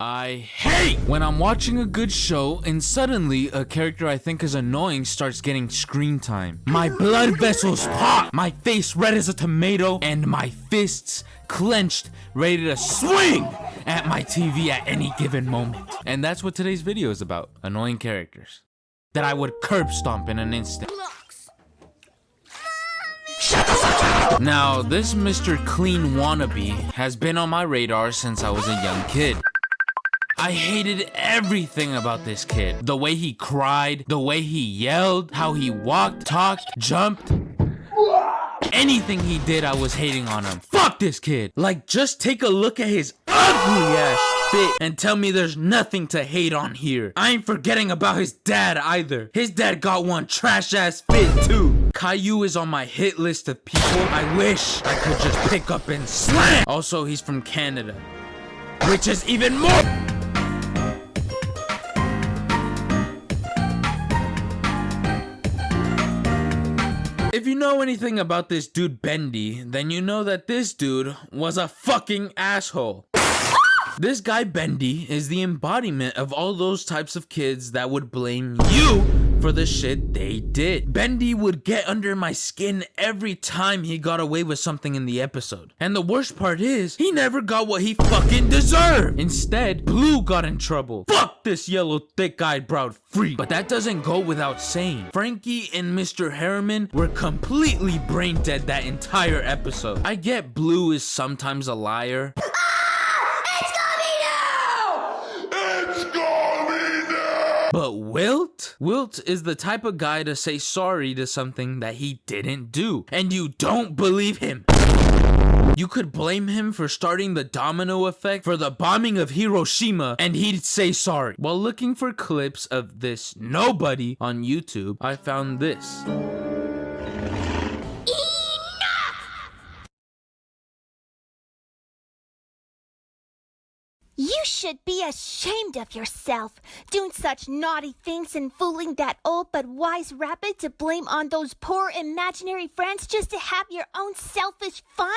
I hate when I'm watching a good show and suddenly a character I think is annoying starts getting screen time. My blood vessels pop, my face red as a tomato, and my fists clenched, ready to swing at my TV at any given moment. And that's what today's video is about, annoying characters that I would curb stomp in an instant. Now, this Mr. Clean wannabe has been on my radar since I was a young kid. I hated everything about this kid. The way he cried, the way he yelled, how he walked, talked, jumped. Anything he did, I was hating on him. Fuck this kid. Like, just take a look at his ugly ass fit and tell me there's nothing to hate on here. I ain't forgetting about his dad either. His dad got one trash ass fit too. Caillou is on my hit list of people I wish I could just pick up and slam. Also, he's from Canada, which is even more. If you know anything about this dude Bendy, then you know that this dude was a fucking asshole. This guy Bendy is the embodiment of all those types of kids that would blame you for the shit they did. Bendy would get under my skin every time he got away with something in the episode. And the worst part is, he never got what he fucking deserved. Instead, Blue got in trouble. Fuck this yellow thick-eyed browed freak. But that doesn't go without saying. Frankie and Mr. Harriman were completely brain dead that entire episode. I get Blue is sometimes a liar. But Wilt is the type of guy to say sorry to something that he didn't do, and you don't believe him. You could blame him for starting the domino effect for the bombing of Hiroshima, and he'd say sorry. While looking for clips of this nobody on YouTube, I found this. You should be ashamed of yourself, doing such naughty things and fooling that old but wise rabbit to blame on those poor imaginary friends just to have your own selfish fun?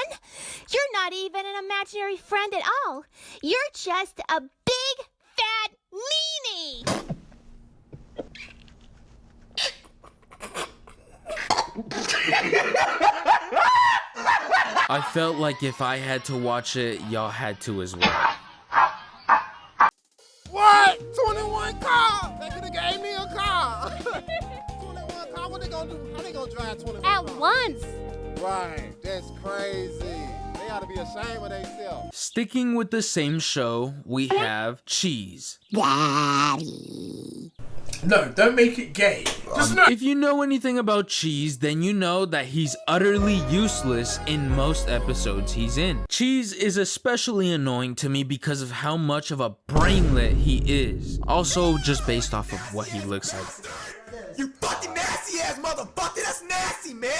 You're not even an imaginary friend at all. You're just a big, fat meanie! I felt like if I had to watch it, y'all had to as well. What? 21 car! They could've gave me a car. 21 car, what they gonna do? How they gonna drive 21 at car? once? Right, that's crazy. They ought to be ashamed of themselves. Sticking with the same show, we have Cheese. Daddy. No, don't make it gay. Just no. If you know anything about Cheese, then you know that he's utterly useless in most episodes he's in. Cheese is especially annoying to me because of how much of a brainlet he is. Also, just based off of what he looks like. You fucking nasty ass motherfucker, that's nasty, man.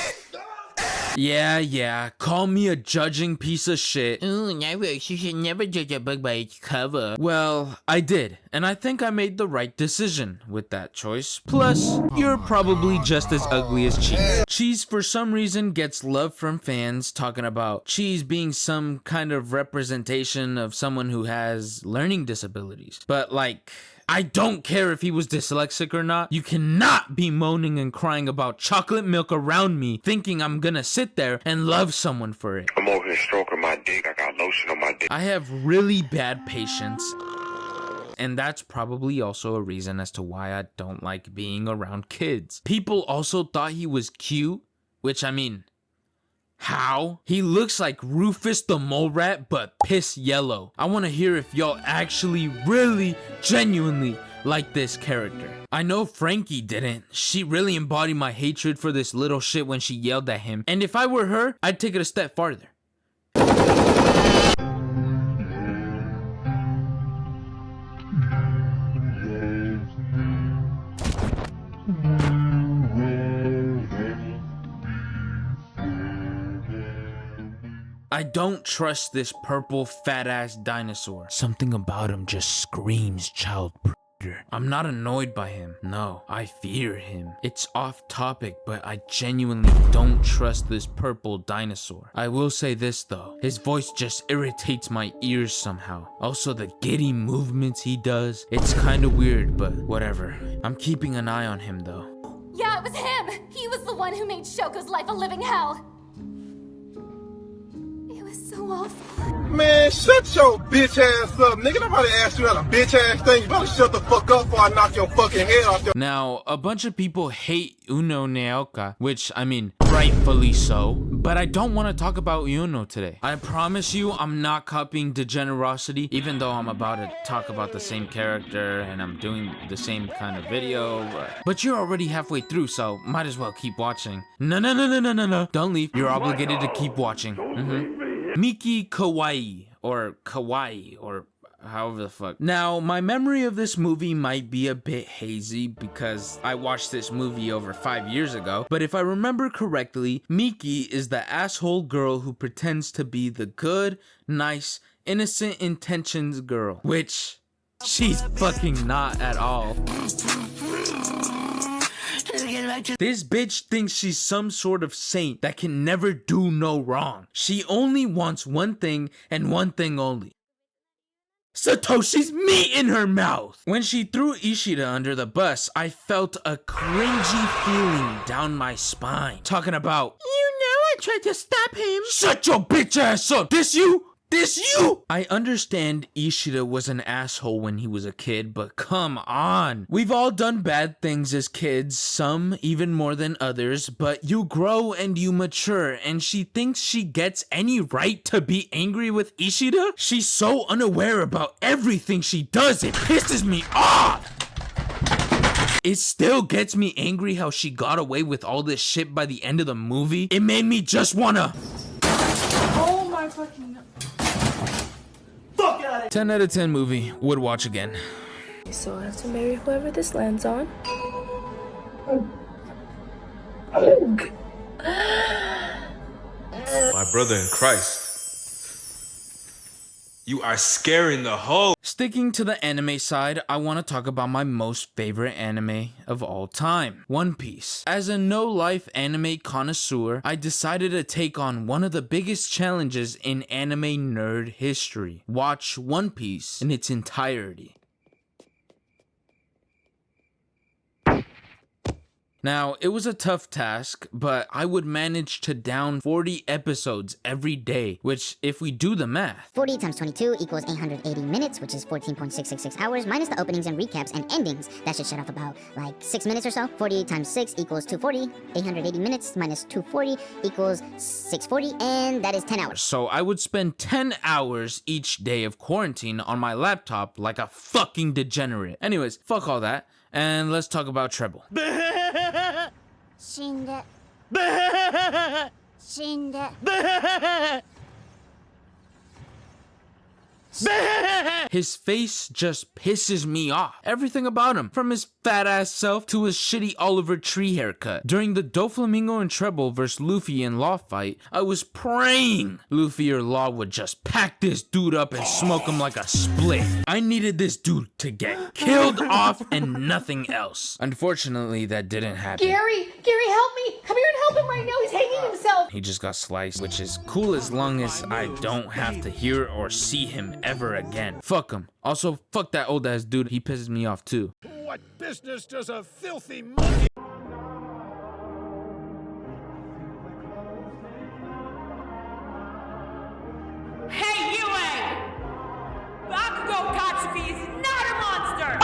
Yeah, call me a judging piece of shit. Ooh, you should never judge a book by its cover. Well, I did, and I think I made the right decision with that choice. Plus, you're probably just as ugly as Cheese. Cheese, for some reason, gets love from fans talking about Cheese being some kind of representation of someone who has learning disabilities. But like, I don't care if he was dyslexic or not. You cannot be moaning and crying about chocolate milk around me thinking I'm gonna sit there and love someone for it. I'm over here stroking my dick. I got lotion on my dick. I have really bad patience, and that's probably also a reason as to why I don't like being around kids. People also thought he was cute, which I mean, how? He looks like Rufus the Mole Rat, but piss yellow. I want to hear if y'all actually, really, genuinely like this character. I know Frankie didn't. She really embodied my hatred for this little shit when she yelled at him. And if I were her, I'd take it a step farther. I don't trust this purple fat ass dinosaur. Something about him just screams childproof. I'm not annoyed by him. No, I fear him. It's off topic, but I genuinely don't trust this purple dinosaur. I will say this though, his voice just irritates my ears somehow. Also the giddy movements he does, it's kinda weird, but whatever. I'm keeping an eye on him though. Yeah, it was him! He was the one who made Shoko's life a living hell! It was so awful. Man, shut your bitch ass up, nigga. Nobody asked you that a bitch ass thing. You better shut the fuck up before I knock your fucking head off your... Now, a bunch of people hate Uno Neoka, which, I mean, rightfully so, but I don't want to talk about Uno today. I promise you I'm not copying Degenerocity, even though I'm about to talk about the same character and I'm doing the same kind of video, but you're already halfway through, so might as well keep watching. No. Don't leave. You're obligated to keep watching. Miki Kawaii, or however the fuck. Now, my memory of this movie might be a bit hazy because I watched this movie over 5 years ago, but if I remember correctly, Miki is the asshole girl who pretends to be the good, nice, innocent intentions girl, which she's fucking not at all. This bitch thinks she's some sort of saint that can never do no wrong. She only wants one thing and one thing only: Satoshi's meat in her mouth. When she threw Ishida under the bus, I felt a cringy feeling down my spine. Talking about, you know I tried to stop him. Shut your bitch ass up. This you? I understand Ishida was an asshole when he was a kid, but come on. We've all done bad things as kids, some even more than others, but you grow and you mature, and she thinks she gets any right to be angry with Ishida? She's so unaware about everything she does, it pisses me off! It still gets me angry how she got away with all this shit by the end of the movie. It made me just wanna... Oh my fucking... 10 out of 10 movie, would watch again. So I have to marry whoever this lands on. My brother in Christ, you are scaring the whole... Sticking to the anime side, I want to talk about my most favorite anime of all time, One Piece. As a no-life anime connoisseur, I decided to take on one of the biggest challenges in anime nerd history. Watch One Piece in its entirety. Now, it was a tough task, but I would manage to down 40 episodes every day, which, if we do the math... 40 times 22 equals 880 minutes, which is 14.666 hours, minus the openings and recaps and endings. That should shut off about, 6 minutes or so. 40 times 6 equals 240. 880 minutes minus 240 equals 640, and that is 10 hours. So I would spend 10 hours each day of quarantine on my laptop like a fucking degenerate. Anyways, fuck all that, and let's talk about Treble. His face just pisses me off. Everything about him, from his fat ass self to his shitty Oliver Tree haircut. During the Doflamingo and Treble vs Luffy and Law fight, I was praying Luffy or Law would just pack this dude up and smoke him like a spliff. I needed this dude to get killed off and nothing else. Unfortunately, that didn't happen. Gary, help me! Come here and help him right now, he's hanging himself! He just got sliced, which is cool as long as I don't have to hear or see him ever again. Fuck him. Also, fuck that old ass dude, he pisses me off too. What business does a filthy monkey... Hey, Yue! Bakugo Katsubi is not a monster!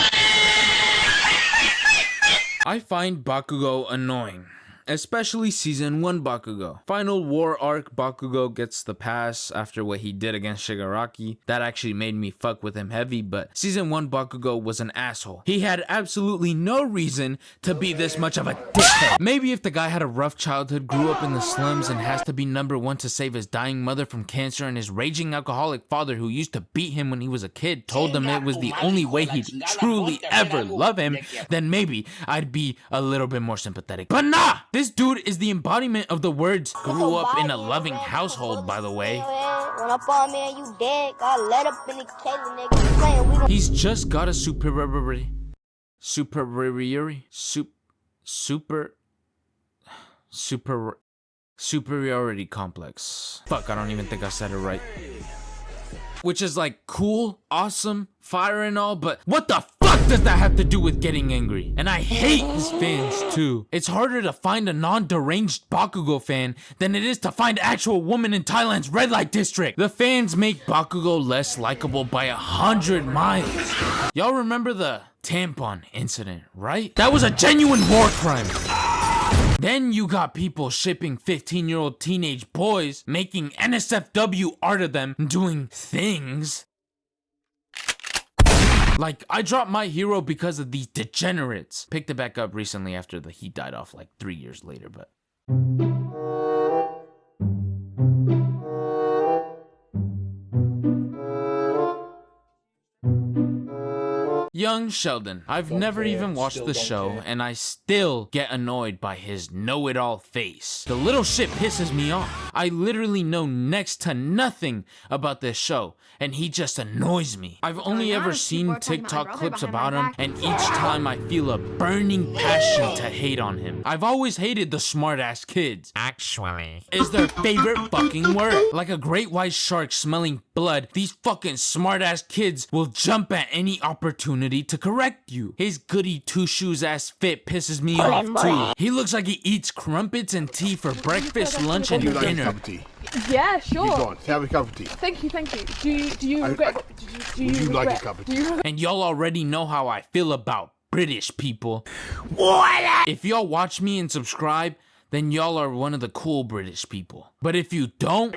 I find Bakugo annoying. Especially Season 1 Bakugo. Final War Arc Bakugo gets the pass after what he did against Shigaraki. That actually made me fuck with him heavy, but Season 1 Bakugo was an asshole. He had absolutely no reason to be this much of a dickhead. Maybe if the guy had a rough childhood, grew up in the slums, and has to be #1 to save his dying mother from cancer, and his raging alcoholic father who used to beat him when he was a kid told him it was the only way he'd truly ever love him, then maybe I'd be a little bit more sympathetic. But nah! This dude is the embodiment of the words grew up in a loving household, by the way. He's just got a superiority superiority complex. Fuck, I don't even think I said it right. Which is like cool, awesome, fire and all, but what the fuck does that have to do with getting angry? And I hate his fans too. It's harder to find a non-deranged Bakugo fan than it is to find actual woman in Thailand's red light district. The fans make Bakugo less likable by 100 miles. Y'all remember the tampon incident, right? That was a genuine war crime. Then you got people shipping 15-year-old teenage boys, making NSFW art of them doing things. Like, I dropped my hero because of these degenerates. Picked it back up recently after he died off like 3 years later, but... Young Sheldon. I've never even watched the show, and I still get annoyed by his know-it-all face. The little shit pisses me off. I literally know next to nothing about this show, and he just annoys me. I've only ever seen TikTok clips about him, and each time I feel a burning passion to hate on him. I've always hated the smart-ass kids. Actually, is their favorite fucking word. Like a great white shark smelling blood, these fucking smart-ass kids will jump at any opportunity to correct you. His goody two-shoes ass fit pisses me off too. He looks like he eats crumpets and tea for breakfast, lunch, and dinner. Cup of tea? Yeah, sure. Go on, have a cup of tea. Thank you. Do you regret? Do you like a cup of tea? And y'all already know how I feel about British people. What? If y'all watch me and subscribe, then y'all are one of the cool British people. But if you don't...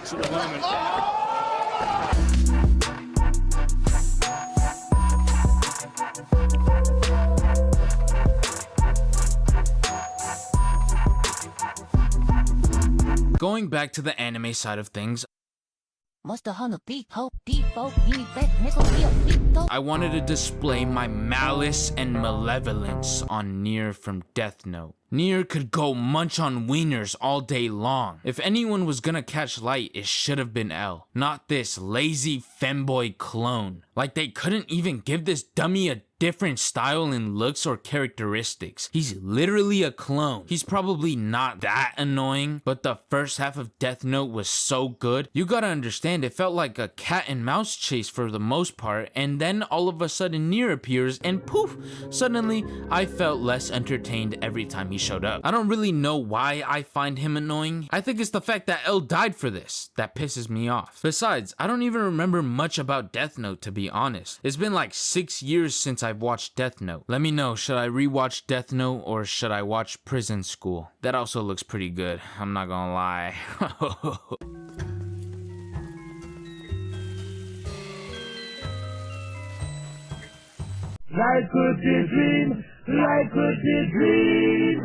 Going back to the anime side of things, I wanted to display my malice and malevolence on Nier from Death Note. Nier could go munch on wieners all day long. If anyone was gonna catch light, it should have been L, not this lazy femboy clone. Like they couldn't even give this dummy a different style in looks or characteristics. He's literally a clone. He's probably not that annoying, but the first half of Death Note was so good. You gotta understand, it felt like a cat and mouse chase for the most part, and then all of a sudden Nier appears and poof, suddenly I felt less entertained every time he showed up. I don't really know why I find him annoying. I think it's the fact that L died for this that pisses me off. Besides, I don't even remember much about Death Note, to be honest. It's been like 6 years since I've watched Death Note. Let me know, should I rewatch Death Note or should I watch Prison School? That also looks pretty good, I'm not gonna lie. Life could be a dream, life could be a dream.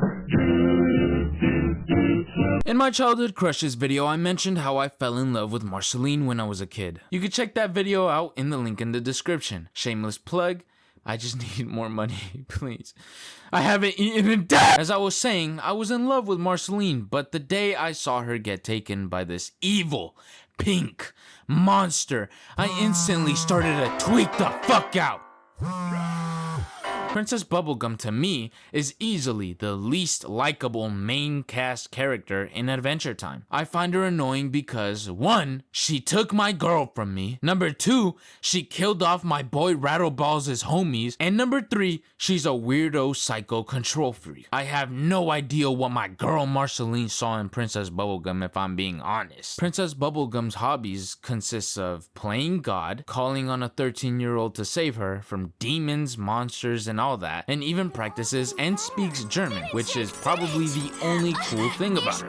In my childhood crushes video, I mentioned how I fell in love with Marceline when I was a kid. You can check that video out in the link in the description. Shameless plug, I just need more money, please. I haven't eaten in days. As I was saying, I was in love with Marceline, but the day I saw her get taken by this evil, pink monster, I instantly started to tweak the fuck out. Princess Bubblegum to me is easily the least likable main cast character in Adventure Time. I find her annoying because 1, she took my girl from me, number 2, she killed off my boy Rattleballs' homies, and number 3, she's a weirdo psycho control freak. I have no idea what my girl Marceline saw in Princess Bubblegum if I'm being honest. Princess Bubblegum's hobbies consists of playing God, calling on a 13-year-old to save her from demons, monsters, and all that, and even practices and speaks German, which is probably the only cool thing about her.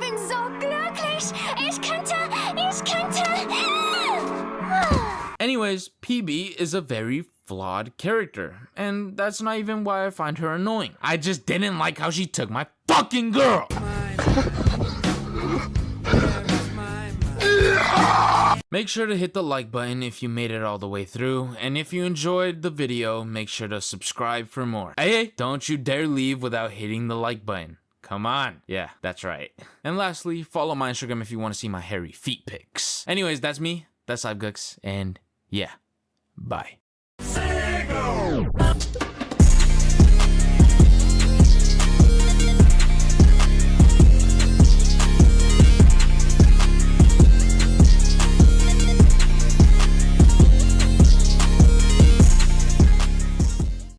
Anyways, PB is a very flawed character, and that's not even why I find her annoying. I just didn't like how she took my fucking girl! Make sure to hit the like button if you made it all the way through, and if you enjoyed the video, make sure to subscribe for more. Hey, don't you dare leave without hitting the like button. Come on. Yeah, that's right. And lastly, follow my Instagram if you want to see my hairy feet pics. Anyways, that's me, that's Ibgux, and yeah, bye.